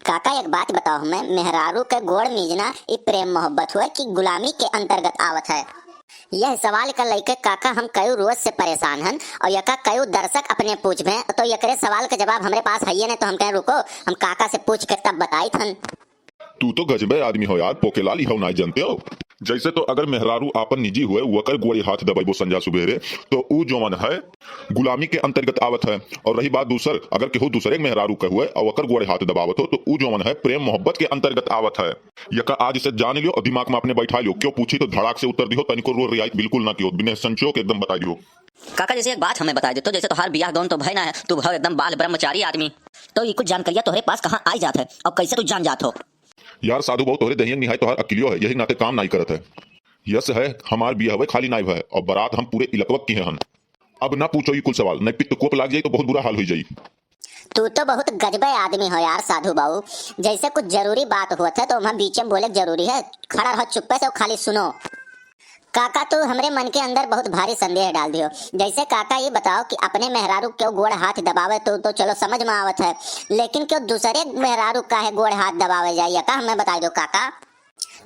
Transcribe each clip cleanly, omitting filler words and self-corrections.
काका एक बात बताओ हमें, मेहरारू के गोड़ मीजना ई प्रेम मोहब्बत हुआ कि गुलामी के अंतर्गत आवत है? यह सवाल का लेके काका हम कई रोज से परेशान हन और यका कई दर्शक अपने पूछ में तो एकरे सवाल का जवाब हमरे पास है नहीं, तो हम कहें रुको हम काका से पूछ के तब बताई थन। तू तो गजबे आदमी हो यार, पोकेलाल हो ना जानते हो। जैसे तो अगर मेहरारू आपन निजी हुए वकर गोड़ी हाथ दबाइबो संजा सुबेरे तो ऊ जोवन है गुलामी के अंतर्गत आवत है। और रही बात दूसर, अगर केहू दूसरे मेहरारू के हुए और वकर गोड़े हाथ दबावत हो तो ऊ जोवन है प्रेम मोहब्बत के अंतर्गत आवत है। यका आज से जान लियो और दिमाग में अपने बैठा लियो, क्यों पूछी तो धड़ाक से उत्तर दियो, तनिको रो रियायत बिल्कुल ना कियो, बिना संचोक एकदम बता दियो। काका जैसे एक बात हमें बता दे तो जैसे तोहार बियाह गौन तो भय ना है, तू भव एकदम बाल ब्रह्मचारी आदमी, तो ये कुछ जानकारियां तोहरे पास कहाँ आई जात है और कैसे तू जान जात हो? यार साधु बहु तोहरे दहियन निहाय तोहार अकिलियो है, यही नाते काम नहीं करत है। यस है हमार बिया हुए खाली नाइब है और बारात हम पूरे इलकवक की हन। अब ना पूछो ये कुल सवाल, नहीं पित्त कोप लाग जाई तो बहुत बुरा हाल हो जाई। तू तो बहुत गजबे आदमी हो यार साधु बाबू, जैसे कुछ जरूरी बात हुआ था तो हम बीच में बोले जरूरी है, खड़ा रहो चुप्पे से और खाली सुनो। काका तू हमरे मन के अंदर बहुत भारी संदेह डाल दियो। जैसे काका ये बताओ कि अपने मेहरारू क्यों गोड़ हाथ दबावे तो चलो समझ में आवत है, लेकिन क्यों दूसरे मेहरारू का है गोड़ हाथ दबावे जाइए का हमें बता दो काका।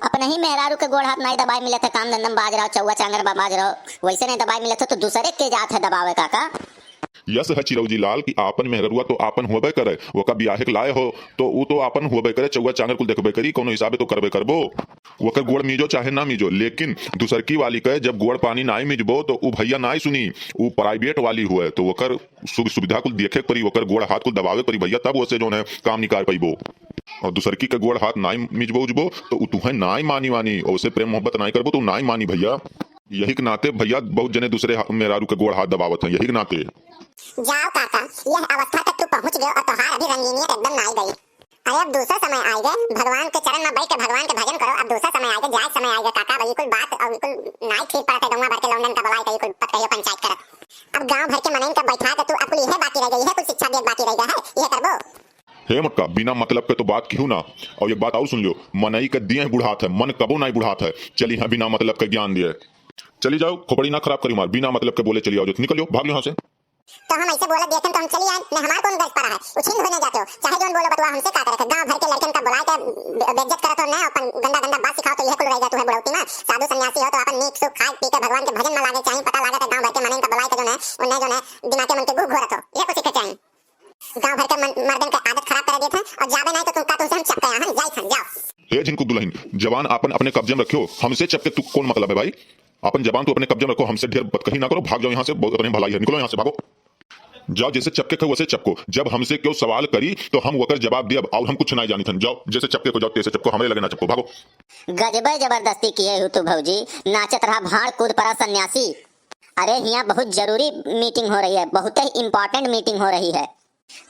अपने ही मेहरारू के गोड़ हाथ नहीं दबाई मिले थे, काम धंधम बाज रहो चौवा चांगर बाज रहो वैसे नहीं दबाई मिले थे तो दूसरे के जात है दबावे काका। यस है चिरौजी लाल की आपन मेहरुआ तो आपन हुबे करे, वो का बियाहे के लाए हो तो वो तो आपन हुबे करे, चौवा चांगर कुल देखबे करी, कोनो हिसाबे तो करबे करबो। वकर गोड़ मीजो चाहे ना मीजो, लेकिन दूसरकी वाली के जब गोड़ पानी नाई मिजबो तो ऊ भैया नाई सुनी, ऊ प्राइवेट वाली हुए तो वकर सुविधा कुल देखे परी, वकर गोड़ हाथ कुल दबावे परी भैया, तब वैसे जो है काम निकाल पाइबो। और दूसरकी के गोड़ हाथ नाई मिजबो उजबो तो तुहे नाई मानी वानी और उसे प्रेम मोहब्बत नाई करबो तो नाई मानी भैया। यही के नाते भैया बहुत जने दूसरे मेहरारू के गोड़ हाथ दबावत है, यही के नाते। जाओ काका, यह अवस्था तक तू पहुंच गए और तोहार अभी रंगीनियत एकदम ना आई गई। अरे अब दूसरा समय आई गए, भगवान के चरण में बैठ के भगवान के भजन करो। अब दूसरा समय आई गए, जायज समय आई गए काका, बिल्कुल बात और बिल्कुल नाई ठीक पड़ते गंगा भर के लौंडन का बलाई बिल्कुल पतकहियो पंचायत करत। अब गांव भर के मनइन का बैठा के तू अब यह बाकी रह गई है, कुछ शिक्षा दे बाकी रह गया है, यह करबो। हे मक्का बिना मतलब के तो बात क्यों ना। और एक बात और सुन लियो, मनई के दिए बुढ़ात है, मन कबो नहीं बुढ़ात है। चली है बिना मतलब के ज्ञान दिए, चली जाओ खोपड़ी ना खराब करी मार, बिना मतलब के बोले चली आओ, निकलियो भाग यहाँ से। तो हम ऐसे बोला देखें तो हम चली आए, ने हमार कौन गलत पड़ा है, उछिंद होने जाते हो, चाहे जोन बोलो बतवा हमसे का करे, गांव भर के लड़कन का बुलाए के बेइज्जत करत हो, ना अपन गंदा गंदा बात सिखाओ तो यह कुल रह जा। तू है बुढ़ौती में साधु सन्यासी हो तो अपन नीक सुख खाए पी के भगवान के भजन में लागे चाहिए, पता लागत है गांव भर के मनन का बुलाए के जो है उन्हें जो है दिमाग के मन के घूर घोरत हो, यह कुछ सीखे चाहिए। गांव भर के मर्दन का आदत खराब कर देते हैं और जावे नहीं तो तुमसे हम चपके यहाँ जाई खन जाओ। हे जिनको दुल्हन जवान अपन अपने कब्जे में रखियो, हमसे चपके तू कौन मतलब है भाई? अपन जवान तो अपने कब्जे में रखो, हमसे ढेर बतकही ना करो, भाग जाओ यहाँ से, बहुत अपने भलाई है, निकलो यहाँ से भागो। जाओ जैसे चपके को वैसे चपको, जब हमसे क्यों सवाल करी तो हम वकर जवाब दिया और हम कुछ नहीं जानी थन। जाओ जैसे चपके को जाओ तैसे चपको, हमें लगे ना चपको, भागो। गजबे जबरदस्ती किए हो तू भौजी, नाचत रहा भाड़ कूद पड़ा सन्यासी। अरे यहाँ बहुत जरूरी मीटिंग हो रही है, बहुत ही इम्पोर्टेंट मीटिंग हो रही है,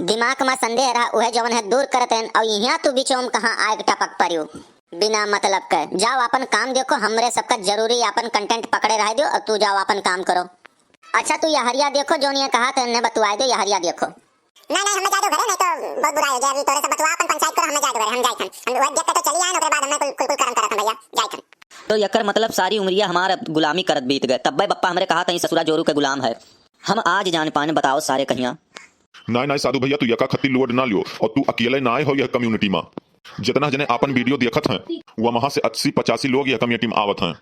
दिमाग में संदेह रहा वह जवन है दूर करते हैं और यहाँ तू बीचों में कहाँ आग टपक पड़ियो बिना मतलब के। जाओ अपन काम देखो, हमरे सबका जरूरी अपन कंटेंट पकड़े रह दो और तू जाओ अपन काम करो। अच्छा तू यहरिया देखो जो ने कहा तो ने बतवाए दो, यहरिया देखो। नहीं हमें जा दो घरे, नहीं तो बहुत बुरा हो जाए। अभी तोरे से बतवा अपन पंचायत करो, हमें जा दो घरे, हम जाई खन, हम वो देख के तो चली आए, ओकरे बाद हमें कुल करम करत भैया जाई खन। तो यकर मतलब सारी उम्रिया हमारा गुलामी करत बीत गए, तब बप्पा हमरे कहा था ससुरा जोरू के गुलाम है, हम आज जान पाने बताओ सारे कहिया। नहीं साधु भैया तू यका खत्ती लोड ना लियो, और तू अकेले ना आए हो यह कम्युनिटी में। जितना जने अपन वीडियो देखत हैं वो वहां से 80-85 लोग यह कम्युनिटी में आवत हैं।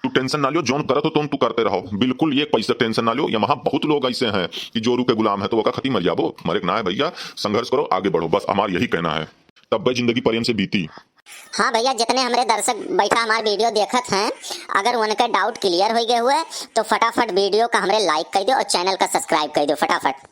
तू टेंशन ना लियो, जोन करत हो तू करते रहो, बिल्कुल ये पैसे टेंशन ना लियो। यहाँ बहुत लोग ऐसे हैं कि जोरू के गुलाम है तो वका खत्ती मर जाबो, मरे ना है भैया, संघर्ष करो आगे बढ़ो, बस हमारा यही कहना है, तब भाई जिंदगी प्रेम से बीती। हाँ भैया, जितने हमारे दर्शक बैठा हमारे वीडियो देखत हैं, अगर उनका डाउट क्लियर हो गए हुए तो फटाफट वीडियो का हमारे लाइक कर दो और चैनल का सब्सक्राइब कर दो फटाफट।